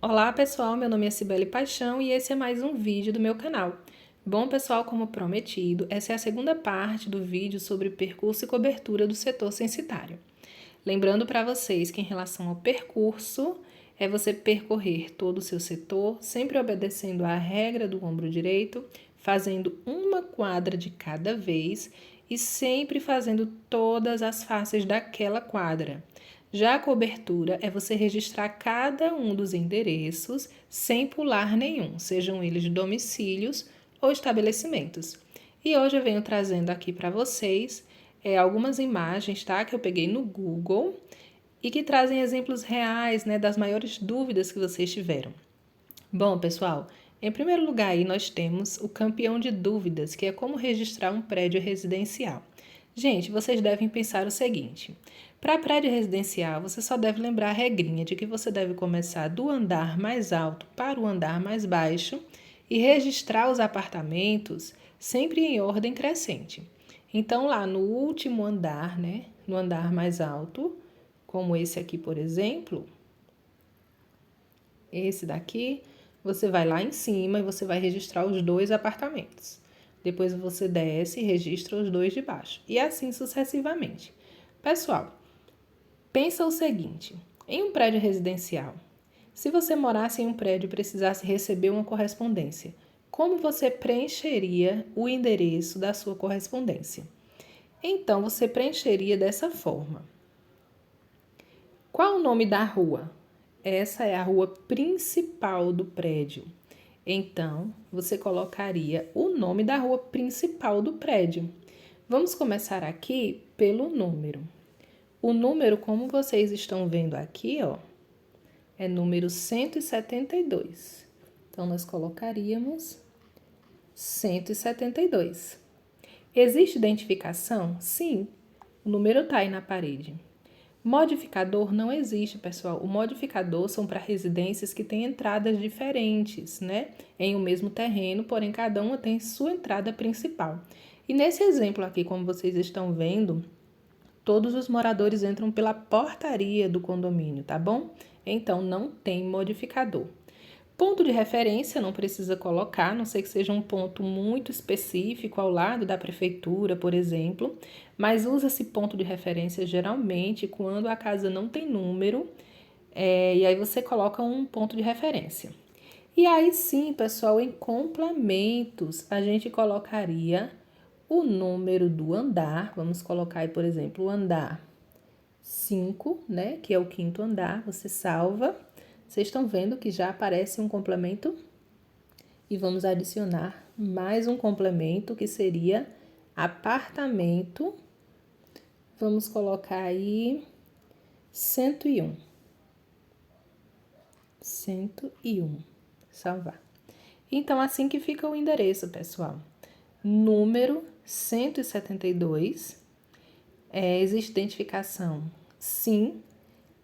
Olá pessoal, meu nome é Cibele Paixão e esse é mais um vídeo do meu canal. Bom pessoal, como prometido, essa é a segunda parte do vídeo sobre percurso e cobertura do setor censitário. Lembrando para vocês que em relação ao percurso, é você percorrer todo o seu setor, sempre obedecendo à regra do ombro direito, fazendo uma quadra de cada vez e sempre fazendo todas as faces daquela quadra. Já a cobertura é você registrar cada um dos endereços sem pular nenhum, sejam eles domicílios ou estabelecimentos. E hoje eu venho trazendo aqui para vocês algumas imagens, tá, que eu peguei no Google e que trazem exemplos reais, né, das maiores dúvidas que vocês tiveram. Bom, pessoal, em primeiro lugar aí nós temos o campeão de dúvidas, que é como registrar um prédio residencial. Gente, vocês devem pensar o seguinte: para prédio residencial, você só deve lembrar a regrinha de que você deve começar do andar mais alto para o andar mais baixo e registrar os apartamentos sempre em ordem crescente. Então, lá no último andar, né, no andar mais alto, como esse aqui, por exemplo, esse daqui, você vai lá em cima e você vai registrar os dois apartamentos. Depois você desce e registra os dois de baixo. E assim sucessivamente. Pessoal, pensa o seguinte: em um prédio residencial, se você morasse em um prédio e precisasse receber uma correspondência, como você preencheria o endereço da sua correspondência? Então, você preencheria dessa forma. Qual o nome da rua? Essa é a rua principal do prédio. Então, você colocaria o nome da rua principal do prédio. Vamos começar aqui pelo número. O número, como vocês estão vendo aqui, ó, é número 172. Então, nós colocaríamos 172. Existe identificação? Sim, o número está aí na parede. Modificador não existe, pessoal. O modificador são para residências que têm entradas diferentes, né? Em um mesmo terreno, porém cada uma tem sua entrada principal. E nesse exemplo aqui, como vocês estão vendo, todos os moradores entram pela portaria do condomínio, tá bom? Então não tem modificador. Ponto de referência não precisa colocar, a não sei que seja um ponto muito específico ao lado da prefeitura, por exemplo, mas usa-se ponto de referência geralmente quando a casa não tem número, e aí você coloca um ponto de referência. E aí sim, pessoal, em complementos, a gente colocaria o número do andar, vamos colocar aí, por exemplo, o andar 5, né, que é o quinto andar, você salva. Vocês estão vendo que já aparece um complemento? E vamos adicionar mais um complemento que seria apartamento. Vamos colocar aí 101. 101. Salvar. Então, assim que fica o endereço, pessoal. Número 172. Existe identificação? Sim.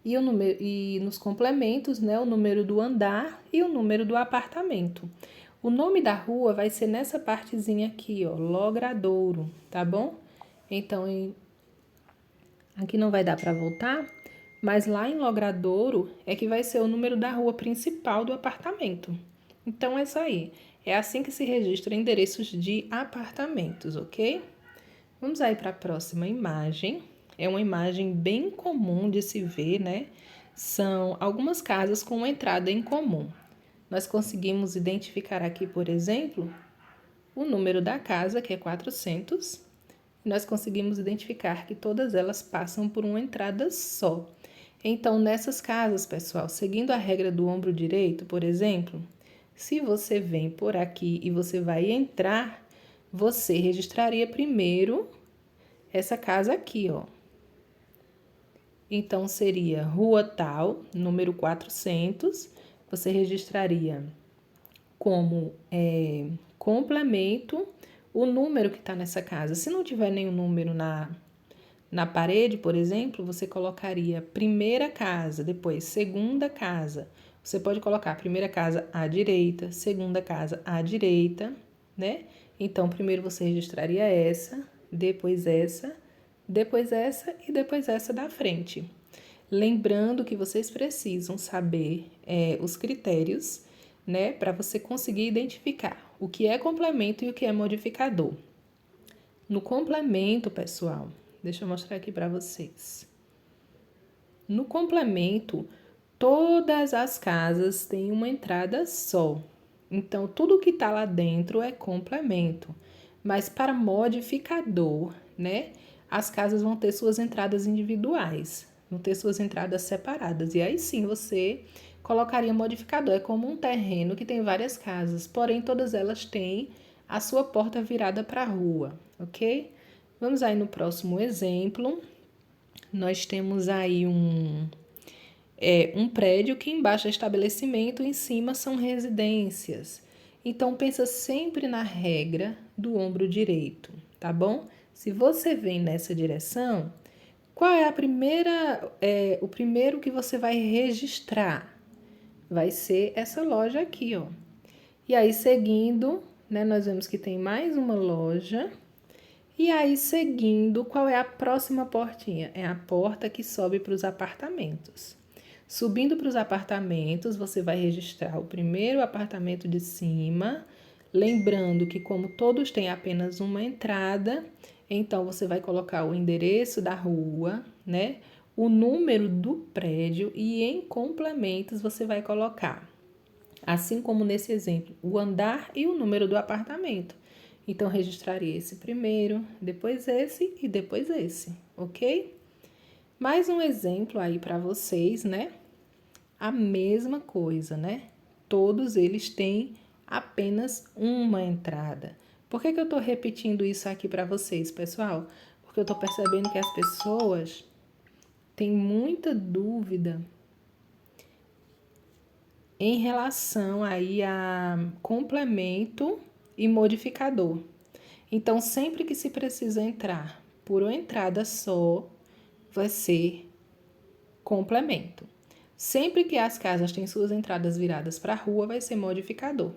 E, e nos complementos, né, o número do andar e o número do apartamento. O nome da rua vai ser nessa partezinha aqui, ó, Logradouro, tá bom? Então, aqui não vai dar para voltar, mas lá em Logradouro é que vai ser o número da rua principal do apartamento. Então, é isso aí. É assim que se registra endereços de apartamentos, ok? Vamos aí para a próxima imagem. É uma imagem bem comum de se ver, né? São algumas casas com uma entrada em comum. Nós conseguimos identificar aqui, por exemplo, o número da casa, que é 400. E nós conseguimos identificar que todas elas passam por uma entrada só. Então, nessas casas, pessoal, seguindo a regra do ombro direito, por exemplo, se você vem por aqui e você vai entrar, você registraria primeiro essa casa aqui, ó. Então, seria rua tal, número 400, você registraria como complemento o número que está nessa casa. Se não tiver nenhum número na parede, por exemplo, você colocaria primeira casa, depois segunda casa. Você pode colocar primeira casa à direita, segunda casa à direita, né? Então, primeiro você registraria essa, depois essa e depois essa da frente. Lembrando que vocês precisam saber os critérios, né, para você conseguir identificar o que é complemento e o que é modificador. No complemento, pessoal, deixa eu mostrar aqui para vocês. No complemento, todas as casas têm uma entrada só. Então, tudo que está lá dentro é complemento. Mas para modificador, né, as casas vão ter suas entradas individuais, vão ter suas entradas separadas. E aí sim você colocaria modificador. É como um terreno que tem várias casas, porém todas elas têm a sua porta virada para a rua, ok? Vamos aí no próximo exemplo. Nós temos aí um prédio que embaixo é estabelecimento, em cima são residências. Então, pensa sempre na regra do ombro direito, tá bom? Se você vem nessa direção, qual é o primeiro que você vai registrar? Vai ser essa loja aqui, ó. E aí, seguindo, né, nós vemos que tem mais uma loja. E aí, seguindo, qual é a próxima portinha? É a porta que sobe para os apartamentos. Subindo para os apartamentos, você vai registrar o primeiro apartamento de cima, lembrando que como todos têm apenas uma entrada, então você vai colocar o endereço da rua, né? O número do prédio e em complementos você vai colocar, assim como nesse exemplo, o andar e o número do apartamento. Então, registraria esse primeiro, depois esse e depois esse, ok? Mais um exemplo aí para vocês, né? A mesma coisa, né? Todos eles têm apenas uma entrada. Por que eu estou repetindo isso aqui para vocês, pessoal? Porque eu estou percebendo que as pessoas têm muita dúvida em relação aí a complemento e modificador. Então, sempre que se precisa entrar por uma entrada só, vai ser complemento. Sempre que as casas têm suas entradas viradas para a rua, vai ser modificador.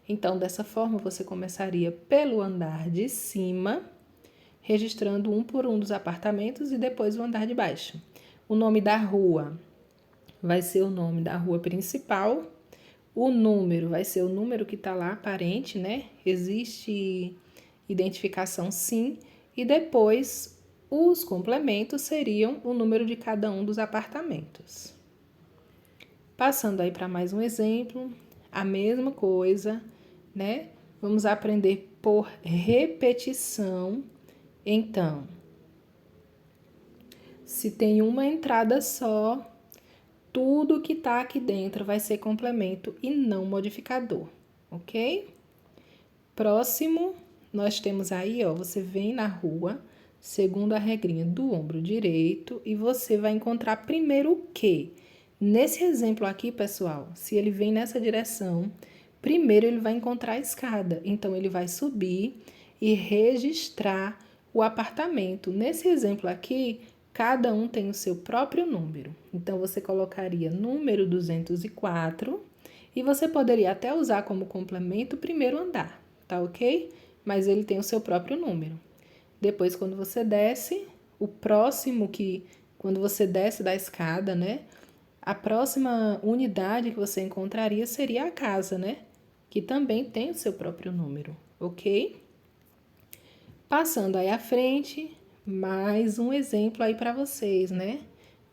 Então, dessa forma, você começaria pelo andar de cima, registrando um por um dos apartamentos e depois o andar de baixo. O nome da rua vai ser o nome da rua principal. O número vai ser o número que está lá aparente, né? Existe identificação sim. E depois, os complementos seriam o número de cada um dos apartamentos. Passando aí para mais um exemplo, a mesma coisa, né? Vamos aprender por repetição. Então, se tem uma entrada só, tudo que está aqui dentro vai ser complemento e não modificador, ok? Próximo, nós temos aí, ó, você vem na rua, segundo a regrinha do ombro direito, e você vai encontrar primeiro o quê? Nesse exemplo aqui, pessoal, se ele vem nessa direção, primeiro ele vai encontrar a escada. Então, ele vai subir e registrar o apartamento. Nesse exemplo aqui, cada um tem o seu próprio número. Então, você colocaria número 204 e você poderia até usar como complemento o primeiro andar, tá ok? Mas ele tem o seu próprio número. Depois, quando você desce, quando você desce da escada, né? A próxima unidade que você encontraria seria a casa, né? Que também tem o seu próprio número, ok? Passando aí à frente, mais um exemplo aí para vocês, né?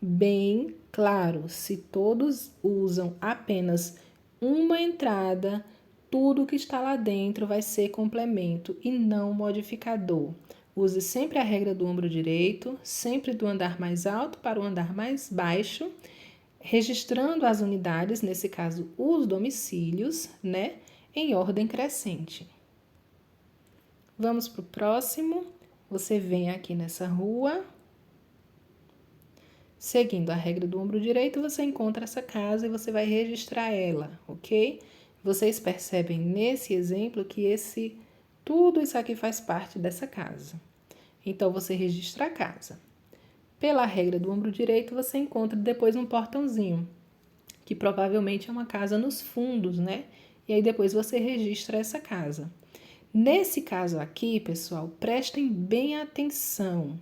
Bem claro, se todos usam apenas uma entrada, tudo que está lá dentro vai ser complemento e não modificador. Use sempre a regra do ombro direito, sempre do andar mais alto para o andar mais baixo, registrando as unidades, nesse caso os domicílios, né, em ordem crescente. Vamos para o próximo. Você vem aqui nessa rua. Seguindo a regra do ombro direito, você encontra essa casa e você vai registrar ela, ok? Vocês percebem nesse exemplo que tudo isso aqui faz parte dessa casa. Então, você registra a casa. Pela regra do ombro direito, você encontra depois um portãozinho, que provavelmente é uma casa nos fundos, né? E aí depois você registra essa casa. Nesse caso aqui, pessoal, prestem bem atenção.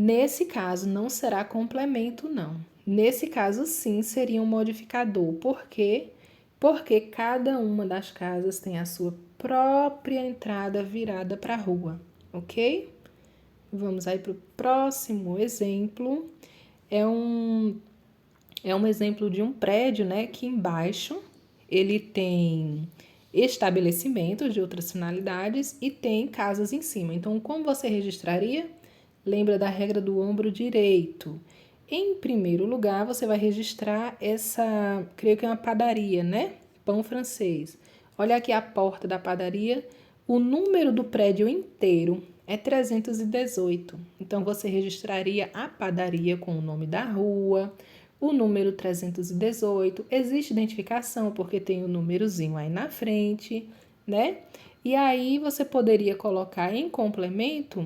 Nesse caso, não será complemento, não. Nesse caso, sim, seria um modificador. Por quê? Porque cada uma das casas tem a sua própria entrada virada para a rua, ok? Vamos aí para o próximo exemplo. É um exemplo de um prédio, né? Que embaixo ele tem estabelecimentos de outras finalidades e tem casas em cima. Então, como você registraria? Lembra da regra do ombro direito. Em primeiro lugar, você vai registrar essa, creio que é uma padaria, né? Pão francês. Olha aqui a porta da padaria. O número do prédio inteiro é 318. Então, você registraria a padaria com o nome da rua, o número 318. Existe identificação porque tem o númerozinho aí na frente, né? E aí, você poderia colocar em complemento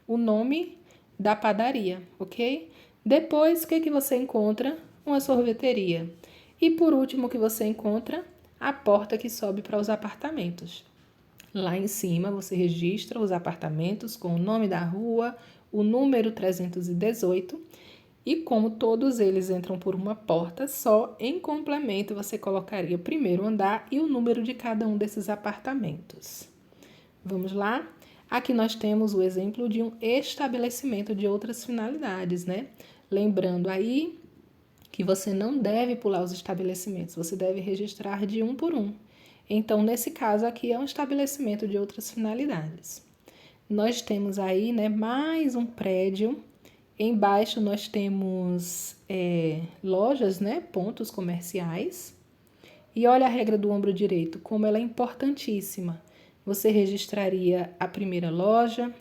o nome da padaria, ok? Depois, o que você encontra? Uma sorveteria. E por último, o que você encontra? A porta que sobe para os apartamentos. Lá em cima, você registra os apartamentos com o nome da rua, o número 318. E como todos eles entram por uma porta só, em complemento, você colocaria o primeiro andar e o número de cada um desses apartamentos. Vamos lá? Aqui nós temos o exemplo de um estabelecimento de outras finalidades, né? Lembrando aí que você não deve pular os estabelecimentos, você deve registrar de um por um. Então, nesse caso aqui é um estabelecimento de outras finalidades. Nós temos aí, né, mais um prédio. Embaixo nós temos lojas, né, pontos comerciais. E olha a regra do ombro direito, como ela é importantíssima. Você registraria a primeira loja,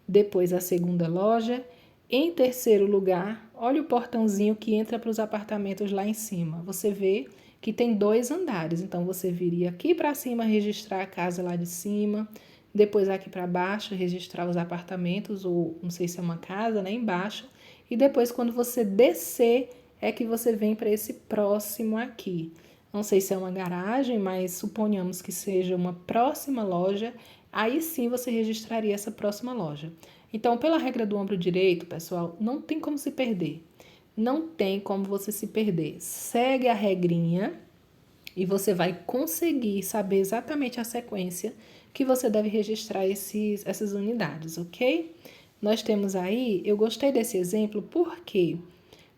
depois a segunda loja. Em terceiro lugar, olha o portãozinho que entra para os apartamentos lá em cima. Você vê que tem 2 andares, então você viria aqui para cima registrar a casa lá de cima, depois aqui para baixo registrar os apartamentos, ou não sei se é uma casa, né, embaixo, e depois quando você descer é que você vem para esse próximo aqui. Não sei se é uma garagem, mas suponhamos que seja uma próxima loja, aí sim você registraria essa próxima loja. Então, pela regra do ombro direito, pessoal, não tem como se perder. Não tem como você se perder. Segue a regrinha e você vai conseguir saber exatamente a sequência que você deve registrar essas unidades, ok? Nós temos aí, eu gostei desse exemplo, por quê?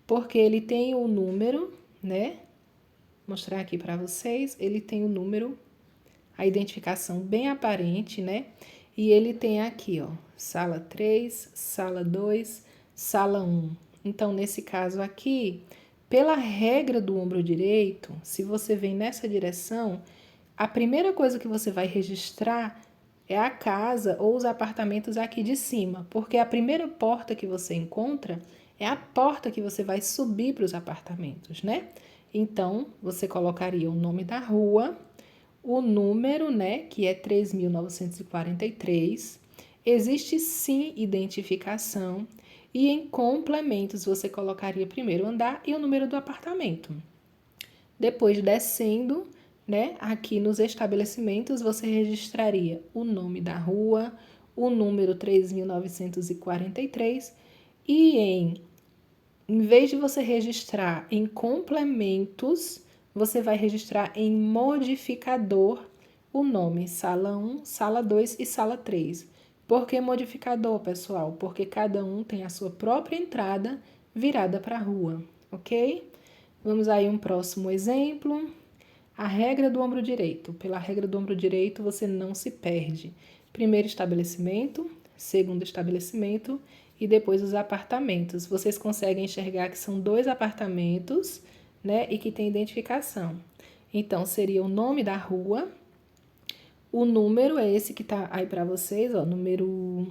Porque ele tem o número, né? Mostrar aqui para vocês, ele tem o número, a identificação bem aparente, né? E ele tem aqui, ó, sala 3, sala 2, sala 1. Então, nesse caso aqui, pela regra do ombro direito, se você vem nessa direção, a primeira coisa que você vai registrar é a casa ou os apartamentos aqui de cima, porque a primeira porta que você encontra é a porta que você vai subir para os apartamentos, né? Então, você colocaria o nome da rua, o número, né, que é 3.943. Existe sim identificação e em complementos você colocaria primeiro o andar e o número do apartamento. Depois, descendo, né, aqui nos estabelecimentos, você registraria o nome da rua, o número 3.943 e em vez de você registrar em complementos, você vai registrar em modificador o nome sala 1, sala 2 e sala 3. Por que modificador, pessoal? Porque cada um tem a sua própria entrada virada para a rua, ok? Vamos aí um próximo exemplo. A regra do ombro direito. Pela regra do ombro direito, você não se perde. Primeiro estabelecimento, segundo estabelecimento e depois os apartamentos. Vocês conseguem enxergar que são 2 apartamentos, né, e que tem identificação. Então, seria o nome da rua, o número é esse que tá aí para vocês, ó, número...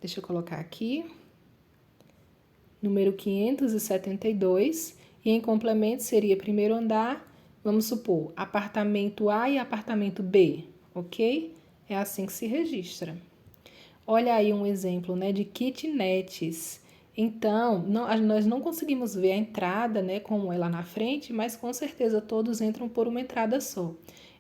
Deixa eu colocar aqui. Número 572. E em complemento seria primeiro andar, vamos supor, apartamento A e apartamento B, ok? É assim que se registra. Olha aí um exemplo, né, de kitnets. Então, nós não conseguimos ver a entrada, né, como é lá na frente, mas com certeza todos entram por uma entrada só.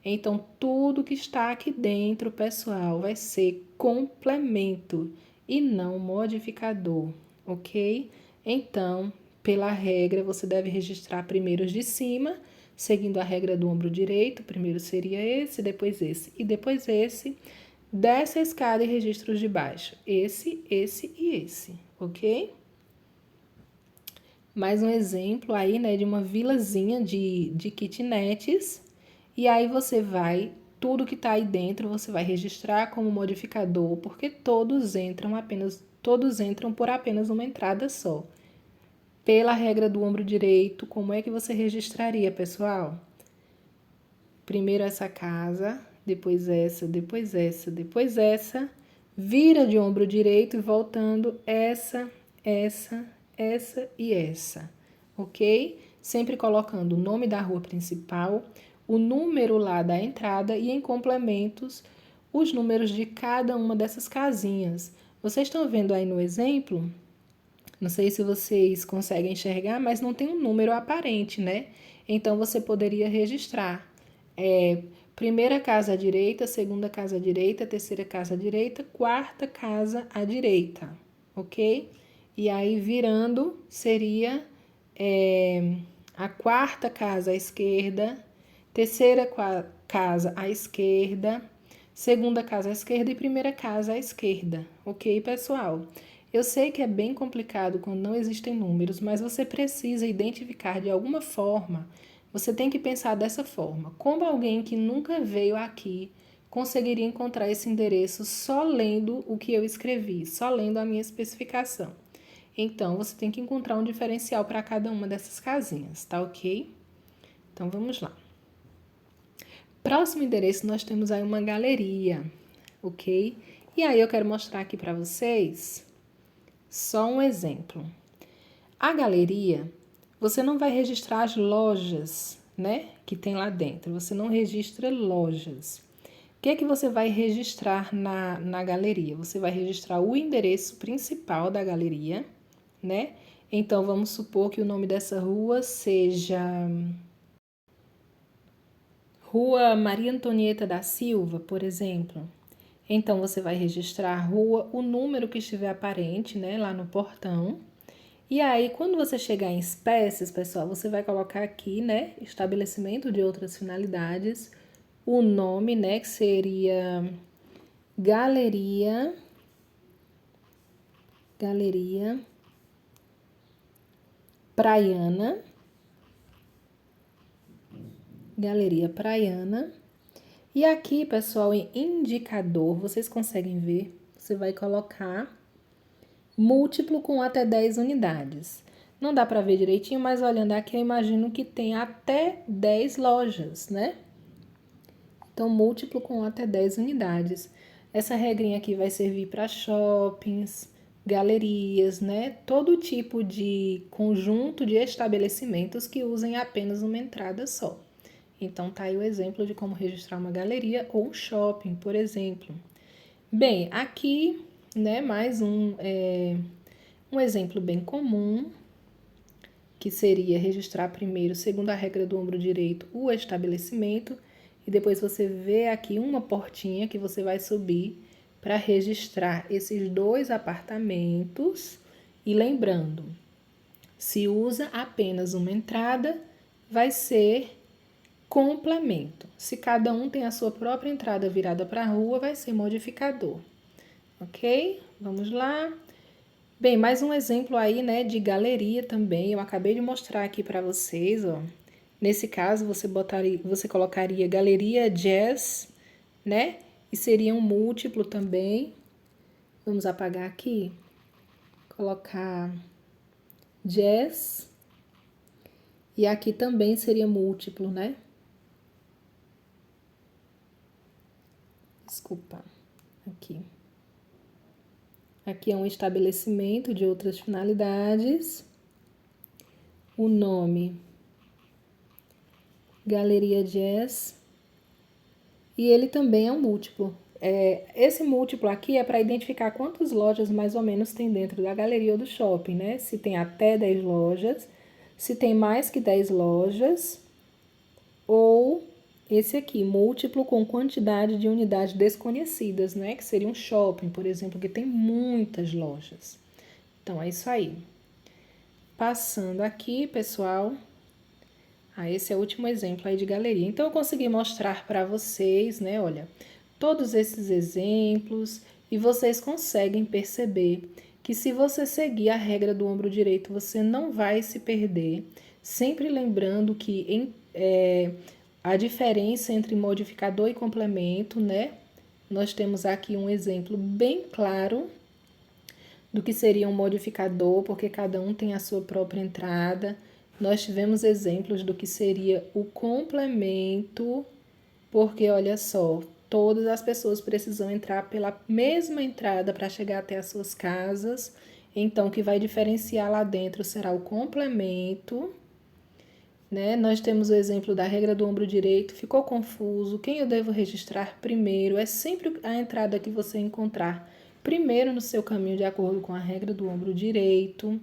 Então, tudo que está aqui dentro, pessoal, vai ser complemento. e não modificador, ok? Então, pela regra, você deve registrar primeiro os de cima, seguindo a regra do ombro direito. Primeiro seria esse, depois esse e depois esse. Desce a escada e registra os de baixo. Esse e esse, ok? Mais um exemplo aí, né, de uma vilazinha de kitnets. E aí você vai, tudo que tá aí dentro, você vai registrar como modificador, porque todos entram por apenas uma entrada só. Pela regra do ombro direito, como é que você registraria, pessoal? Primeiro essa casa, depois essa, depois essa, depois essa, vira de ombro direito e voltando essa e essa, ok? Sempre colocando o nome da rua principal, o número lá da entrada e em complementos os números de cada uma dessas casinhas. Vocês estão vendo aí no exemplo? Não sei se vocês conseguem enxergar, mas não tem um número aparente, né? Então você poderia registrar primeira casa à direita, segunda casa à direita, terceira casa à direita, quarta casa à direita, ok? E aí virando seria a quarta casa à esquerda, terceira casa à esquerda, segunda casa à esquerda e primeira casa à esquerda, ok, pessoal? Eu sei que é bem complicado quando não existem números, mas você precisa identificar de alguma forma. Você tem que pensar dessa forma. Como alguém que nunca veio aqui conseguiria encontrar esse endereço só lendo o que eu escrevi, só lendo a minha especificação? Então, você tem que encontrar um diferencial para cada uma dessas casinhas, tá ok? Então, vamos lá. Próximo endereço, nós temos aí uma galeria, ok? E aí eu quero mostrar aqui para vocês só um exemplo. A galeria, você não vai registrar as lojas, né, que tem lá dentro. Você não registra lojas. O que é que você vai registrar na galeria? Você vai registrar o endereço principal da galeria, né? Então, vamos supor que o nome dessa rua seja Rua Maria Antonieta da Silva, por exemplo. Então, você vai registrar a rua, o número que estiver aparente, né, lá no portão. E aí, quando você chegar em espécies, pessoal, você vai colocar aqui, né, estabelecimento de outras finalidades, o nome, né, que seria Galeria Praiana. Galeria Praiana. E aqui, pessoal, em indicador, vocês conseguem ver, você vai colocar múltiplo com até 10 unidades. Não dá para ver direitinho, mas olhando aqui, eu imagino que tem até 10 lojas, né? Então, múltiplo com até 10 unidades. Essa regrinha aqui vai servir para shoppings, galerias, né? Todo tipo de conjunto de estabelecimentos que usem apenas uma entrada só. Então, tá aí o exemplo de como registrar uma galeria ou um shopping, por exemplo. Bem, aqui, né, mais um exemplo bem comum, que seria registrar primeiro, segundo a regra do ombro direito, o estabelecimento, e depois você vê aqui uma portinha que você vai subir para registrar esses 2 apartamentos. E lembrando, se usa apenas uma entrada, vai ser complemento. Se cada um tem a sua própria entrada virada para a rua, vai ser modificador. Ok? Vamos lá. Bem, mais um exemplo aí, né, de galeria também. Eu acabei de mostrar aqui para vocês, ó. Nesse caso, você colocaria galeria jazz, né? E seria um múltiplo também. Vamos apagar aqui. Colocar jazz. E aqui também seria múltiplo, né? Desculpa. Aqui. Aqui é um estabelecimento de outras finalidades. O nome, Galeria Jazz. E ele também é um múltiplo. Esse múltiplo aqui é para identificar quantas lojas mais ou menos tem dentro da galeria ou do shopping, né? Se tem até 10 lojas, se tem mais que 10 lojas, ou Esse aqui, múltiplo com quantidade de unidades desconhecidas, né? Que seria um shopping, por exemplo, que tem muitas lojas. Então, é isso aí. Passando aqui, pessoal. Esse é o último exemplo aí de galeria. Então, eu consegui mostrar para vocês, né? Olha, todos esses exemplos e vocês conseguem perceber que se você seguir a regra do ombro direito, você não vai se perder. Sempre lembrando que a diferença entre modificador e complemento, né? Nós temos aqui um exemplo bem claro do que seria um modificador, porque cada um tem a sua própria entrada. Nós tivemos exemplos do que seria o complemento, porque olha só, todas as pessoas precisam entrar pela mesma entrada para chegar até as suas casas. Então, o que vai diferenciar lá dentro será o complemento, né? Nós temos o exemplo da regra do ombro direito. Ficou confuso? Quem eu devo registrar primeiro? É sempre a entrada que você encontrar primeiro no seu caminho, de acordo com a regra do ombro direito.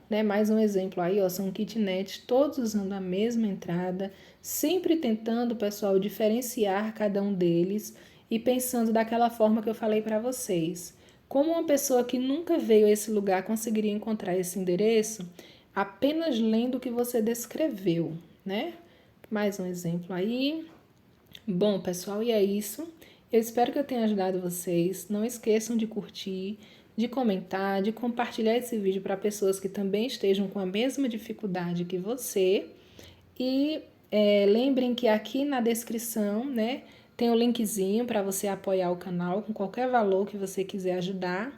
Né? Mais um exemplo aí, ó, são kitnets, todos usando a mesma entrada, sempre tentando, pessoal, diferenciar cada um deles e pensando daquela forma que eu falei para vocês. Como uma pessoa que nunca veio a esse lugar conseguiria encontrar esse endereço? Apenas lendo o que você descreveu, né? Mais um exemplo aí. Bom, pessoal, e é isso. Eu espero que eu tenha ajudado vocês. Não esqueçam de curtir, de comentar, de compartilhar esse vídeo para pessoas que também estejam com a mesma dificuldade que você. E lembrem que aqui na descrição, né, tem o linkzinho para você apoiar o canal com qualquer valor que você quiser ajudar.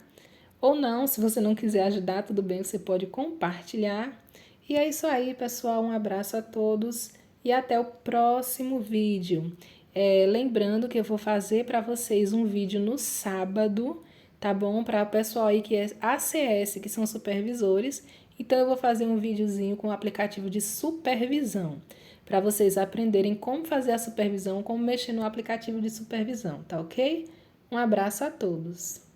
Ou não, se você não quiser ajudar, tudo bem, você pode compartilhar. E é isso aí, pessoal. Um abraço a todos e até o próximo vídeo. Lembrando que eu vou fazer para vocês um vídeo no sábado, tá bom? Para o pessoal aí que é ACS, que são supervisores. Então, eu vou fazer um videozinho com o aplicativo de supervisão, para vocês aprenderem como fazer a supervisão, como mexer no aplicativo de supervisão, tá ok? Um abraço a todos.